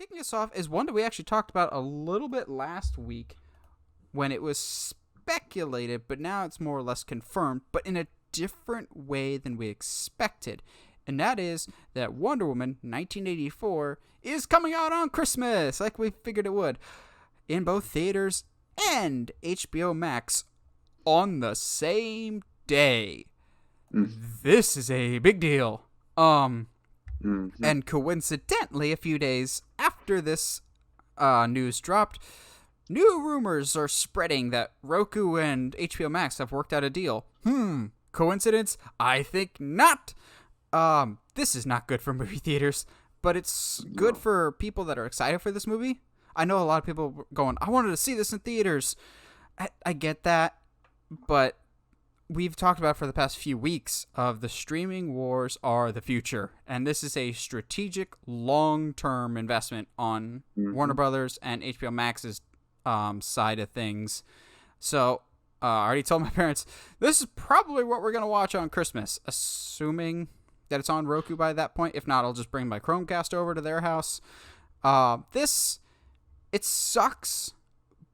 kicking us off is one that we actually talked about a little bit last week when it was speculated, but now it's more or less confirmed, but in a different way than we expected. And that is that Wonder Woman 1984 is coming out on Christmas, like we figured it would, in both theaters and HBO Max on the same day. This is a big deal. And coincidentally, a few days after this news dropped, new rumors are spreading that Roku and HBO Max have worked out a deal. Coincidence? I think not. This is not good for movie theaters, but it's good for people that are excited for this movie. I know a lot of people going, I wanted to see this in theaters. I get that, but we've talked about for the past few weeks of the streaming wars are the future, and this is a strategic long-term investment on Warner Brothers and HBO Max's side of things. So I already told my parents this is probably what we're going to watch on Christmas, assuming that it's on Roku by that point. If not, I'll just bring my Chromecast over to their house. It sucks,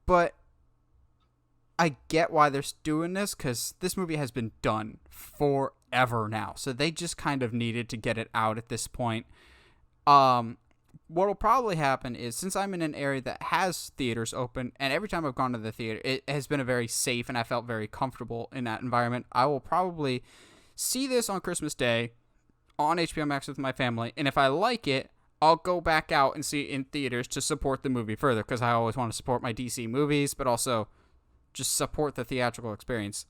but I get why they're doing this, because this movie has been done forever now. So they just kind of needed to get it out at this point. What will probably happen is, since I'm in an area that has theaters open, and every time I've gone to the theater, it has been a very safe, and I felt very comfortable in that environment, I will probably see this on Christmas Day on HBO Max with my family, and if I like it, I'll go back out and see it in theaters to support the movie further, because I always want to support my DC movies, but also just support the theatrical experience.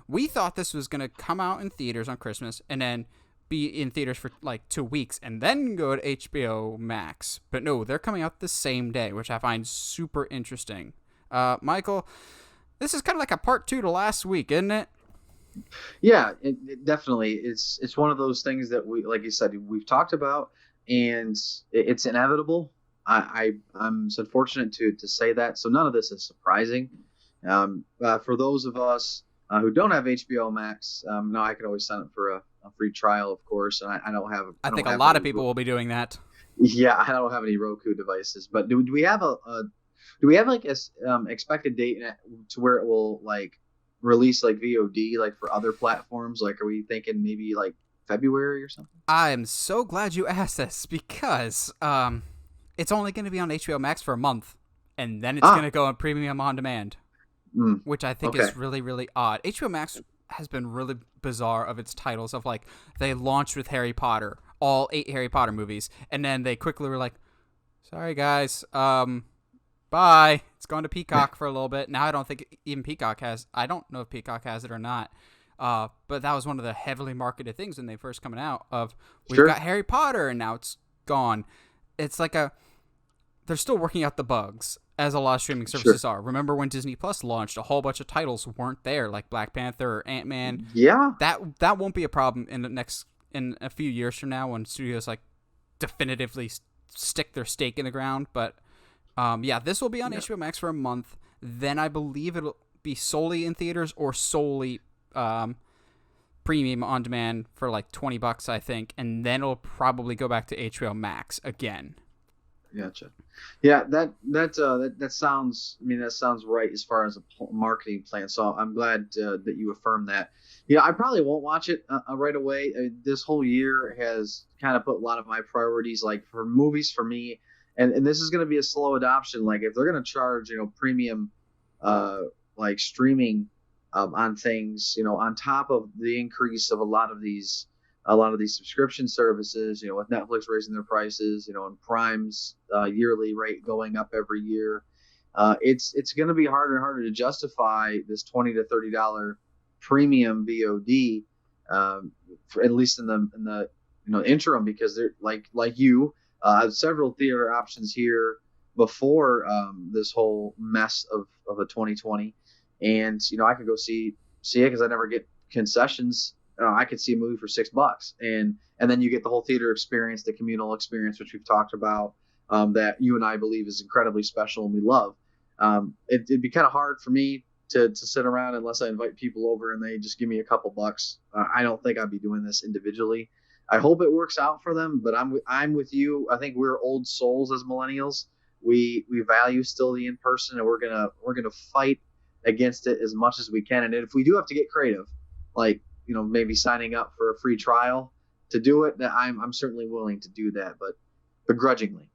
We thought this was going to come out in theaters on Christmas and then be in theaters for like 2 weeks and then go to HBO Max. But no, they're coming out the same day, which I find super interesting. Michael, this is kind of like a part 2 to last week, isn't it? Yeah, it definitely. It's one of those things that we, like you said, we've talked about, and it's inevitable. I'm so fortunate to say that. So none of this is surprising. For those of us who don't have HBO Max, no, I can always sign up for a free trial, of course. And I don't have. I think a lot of people will be doing that. Yeah, I don't have any Roku devices, but do we have like a expected date to where it will like release like VOD like for other platforms? Like, are we thinking maybe like February or something? I am so glad you asked this, because it's only going to be on HBO Max for a month, and then it's going to go on premium on demand, which I think is really, really odd. HBO Max has been really bizarre of its titles, of like, they launched with Harry Potter, all 8 Harry Potter movies, and then they quickly were like, sorry guys, bye. It's going to Peacock for a little bit. Now I don't think even Peacock has, I don't know if Peacock has it or not. But that was one of the heavily marketed things when they first coming out of, we've got Harry Potter and now it's gone. It's like they're still working out the bugs, as a lot of streaming services are. Remember when Disney Plus launched, a whole bunch of titles weren't there, like Black Panther or Ant-Man. Yeah. That won't be a problem in a few years from now, when studios like definitively stick their stake in the ground. But this will be on HBO Max for a month. Then I believe it'll be solely in theaters or solely premium on demand for like $20, I think, and then it'll probably go back to HBO Max again. Gotcha. Yeah, that sounds. I mean, that sounds right as far as a marketing plan. So I'm glad that you affirmed that. Yeah, I probably won't watch it right away. This whole year has kind of put a lot of my priorities, like for movies, for me, and this is going to be a slow adoption. Like, if they're going to charge, premium, like streaming, on things, on top of the increase of a lot of these subscription services, with Netflix raising their prices, and Prime's yearly rate going up every year, it's going to be harder and harder to justify this $20 to $30 premium VOD, at least in the interim, because they're like you have several theater options here before this whole mess of a 2020, and I could go see it because I never get concessions. I could see a movie for $6, and then you get the whole theater experience, the communal experience, which we've talked about, that you and I believe is incredibly special and we love. It'd be kind of hard for me to sit around unless I invite people over and they just give me a couple bucks. I don't think I'd be doing this individually. I hope it works out for them. But I'm with you. I think we're old souls as millennials. We value still the in person, and we're gonna fight against it as much as we can. And if we do have to get creative, like maybe signing up for a free trial to do it, that I'm certainly willing to do that, but begrudgingly.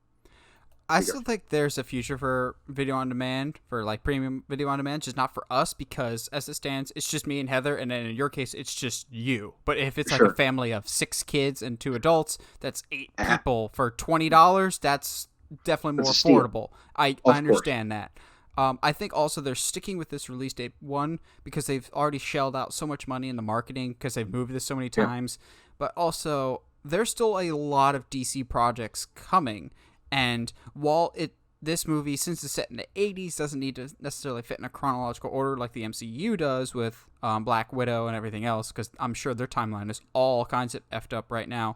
I still think there's a future for video on demand, for like premium video on demand, just not for us, because as it stands, it's just me and Heather, and then in your case, it's just you. But if it's like a Sure. family of 6 kids and 2 adults, that's 8 Ah, people for $20. That's definitely that's more a steal. affordable. I Of course. understand that. I think also they're sticking with this release date, one, because they've already shelled out so much money in the marketing because they've moved this so many Yeah. times, but also there's still a lot of DC projects coming. And while this movie, since it's set in the 80s, doesn't need to necessarily fit in a chronological order like the MCU does with Black Widow and everything else, because I'm sure their timeline is all kinds of effed up right now.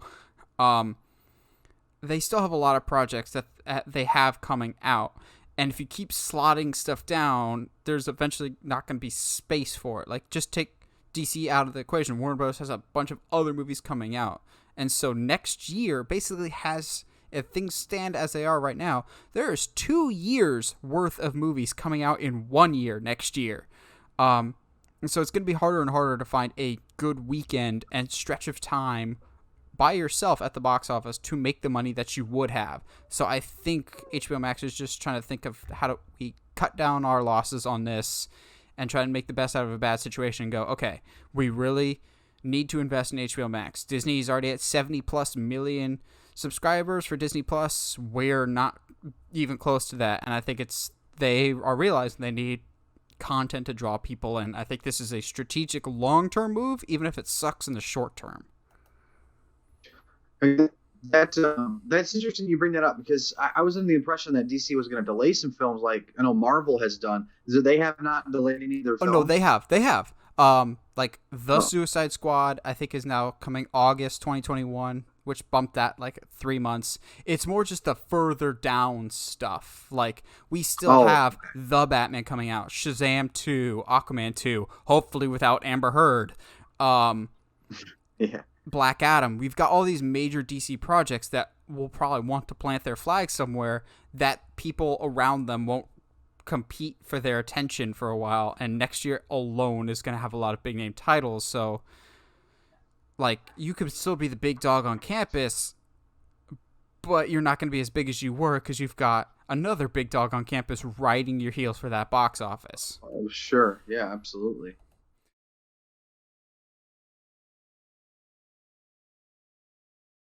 Um, they still have a lot of projects that they have coming out. And if you keep slotting stuff down, there's eventually not going to be space for it. Like, just take DC out of the equation. Warner Bros. Has a bunch of other movies coming out. And so next year basically has, if things stand as they are right now, there is 2 years worth of movies coming out in 1 year next year. And so it's going to be harder and harder to find a good weekend and stretch of time by yourself at the box office to make the money that you would have. So I think HBO Max is just trying to think of how do we cut down our losses on this and try and make the best out of a bad situation and go, okay, we really need to invest in HBO Max. Disney's already at 70 plus million subscribers for Disney Plus. We're not even close to that. And I think they are realizing they need content to draw people in. I think this is a strategic long-term move, even if it sucks in the short term. That's interesting you bring that up because I was under the impression that DC was going to delay some films like I know Marvel has done. Is that they have not delayed any of their Oh no, they films? have. They have. Like The Oh, Suicide Squad, I think is now coming August 2021, which bumped that like 3 months. It's more just the further down stuff. Like we still oh, have The Batman coming out, Shazam 2, Aquaman 2, hopefully without Amber Heard. Um, yeah. Black Adam. We've got all these major DC projects that will probably want to plant their flag somewhere that people around them won't compete for their attention for a while. And next year alone is going to have a lot of big name titles. So, like, you could still be the big dog on campus, but you're not going to be as big as you were because you've got another big dog on campus riding your heels for that box office. Oh, sure. Yeah, absolutely.